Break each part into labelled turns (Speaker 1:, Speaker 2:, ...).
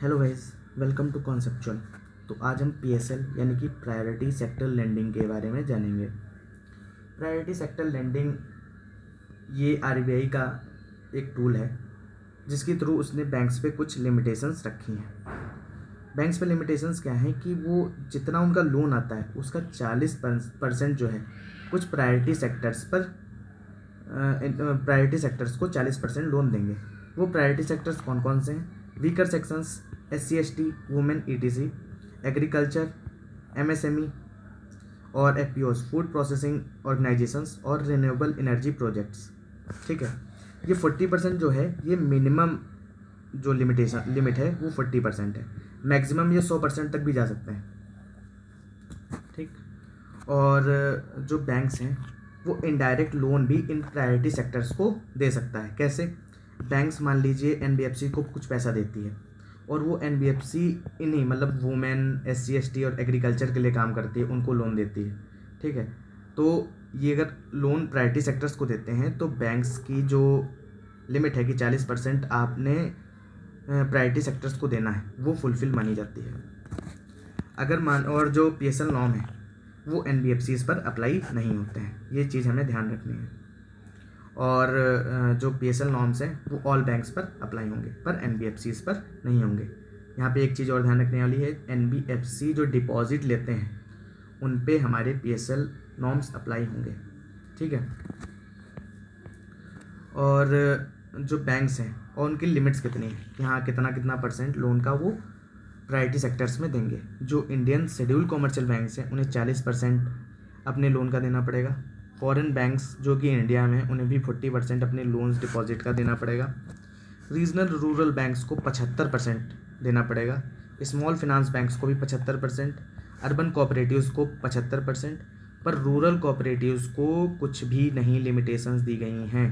Speaker 1: Hello guys, welcome to conceptual. तो आज हम पीएसएल यानी कि प्रायोरिटी सेक्टर लेंडिंग के बारे में जानेंगे। प्रायोरिटी सेक्टर लेंडिंग ये आरबीआई का एक टूल है जिसके थ्रू उसने बैंक्स पे कुछ लिमिटेशंस रखी हैं। बैंक्स पे लिमिटेशंस क्या है कि वो जितना उनका लोन आता है उसका 40% जो है कुछ प्रायोरिटी सेक्टर्स पर प्रायोरिटी सेक्टर्स को 40% लोन देंगे। वो प्रायोरिटी सेक्टर्स कौन कौन से हैं? Weaker sections, SC/ST, women, ETC, agriculture, MSME और FPOs, फूड प्रोसेसिंग ऑर्गेनाइजेशंस और रिन्यूएबल एनर्जी प्रोजेक्ट्स। ठीक है, ये 40% जो है ये मिनिमम जो लिमिट है वो 40% है। मैक्सिमम ये 100% तक भी जा सकते हैं। ठीक, और जो बैंक्स हैं वो इनडायरेक्ट लोन भी इन प्रायोरिटी सेक्टर्स को दे सकता है। कैसे? बैंक्स मान लीजिए NBFC को कुछ पैसा देती है और वो NBFC इन्हीं मतलब वुमेन, SC/ST और एग्रीकल्चर के लिए काम करती है, उनको लोन देती है। ठीक है, तो ये अगर लोन प्रायोरिटी सेक्टर्स को देते हैं तो बैंक्स की जो लिमिट है कि 40% आपने प्रायोरिटी सेक्टर्स को देना है वो फुलफिल मानी जाती है। और जो PSL नॉर्म है वो NBFCs पर अप्लाई नहीं होते हैं, ये चीज़ हमें ध्यान रखनी है। और जो PSL नॉर्म्स हैं वो ऑल बैंक्स पर अप्लाई होंगे पर NBFCs पर नहीं होंगे। यहाँ पे एक चीज़ और ध्यान रखने वाली है, NBFC जो डिपॉजिट लेते हैं उन पे हमारे PSL नॉर्म्स अप्लाई होंगे। ठीक है, और जो बैंक्स हैं और उनकी लिमिट्स कितनी है कि हाँ कितना परसेंट लोन का वो प्रायोरिटी सेक्टर्स में देंगे। जो इंडियन शेड्यूल कॉमर्शियल बैंक्स हैं उन्हें 40% अपने लोन का देना पड़ेगा। फॉरेन बैंक्स जो कि इंडिया में उन्हें भी 40% अपने लोन्स डिपॉजिट का देना पड़ेगा। रीजनल रूरल बैंक्स को 75% देना पड़ेगा। स्मॉल फिनांस बैंक्स को भी 75%, अर्बन कोऑपरेटिव्स को 75%, पर रूरल कोऑपरेटिव्स को कुछ भी नहीं लिमिटेशंस दी गई हैं।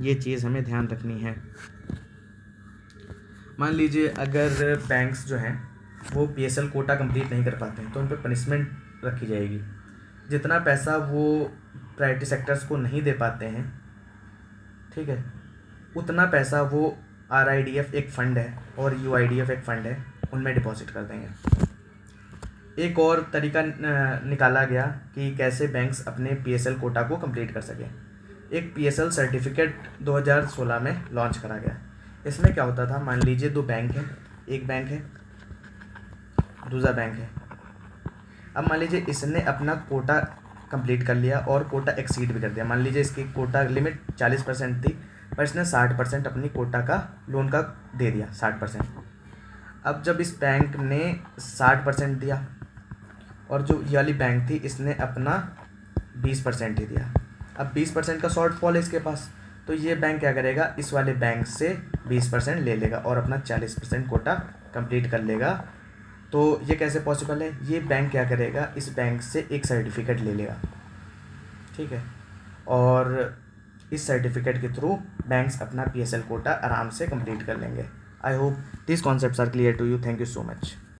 Speaker 1: ये चीज़ हमें ध्यान रखनी है। मान लीजिए अगर बैंक्स जो हैं वो PSL कोटा कंप्लीट नहीं कर पाते हैं तो उन पर पनिशमेंट रखी जाएगी। जितना पैसा वो प्रायोरिटी सेक्टर्स को नहीं दे पाते हैं, ठीक है, उतना पैसा वो RIDF एक फ़ंड है और UIDF एक फ़ंड है, उनमें डिपॉजिट कर देंगे। एक और तरीका निकाला गया कि कैसे बैंक्स अपने PSL कोटा को कंप्लीट कर सकें। एक PSL सर्टिफिकेट 2016 में लॉन्च करा गया। इसमें क्या होता था, मान लीजिए दो बैंक हैं, एक बैंक है दूसरा बैंक है। अब मान लीजिए इसने अपना कोटा कंप्लीट कर लिया और कोटा एक्सीड भी कर दिया। मान लीजिए इसकी कोटा लिमिट 40% थी पर इसने 60% अपनी कोटा का लोन का दे दिया, 60%। अब जब इस बैंक ने 60% दिया और जो ये वाली बैंक थी इसने अपना 20% ही दिया, अब 20% का शॉर्टफॉल है इसके पास, तो ये बैंक क्या करेगा, इस वाले बैंक से 20% ले लेगा और अपना 40% कोटा कंप्लीट कर लेगा। तो ये कैसे पॉसिबल है? ये बैंक क्या करेगा, इस बैंक से एक सर्टिफिकेट ले लेगा, ठीक है, और इस सर्टिफिकेट के थ्रू बैंक्स अपना PSL कोटा आराम से कंप्लीट कर लेंगे। I hope this concepts are clear to you. Thank you so much.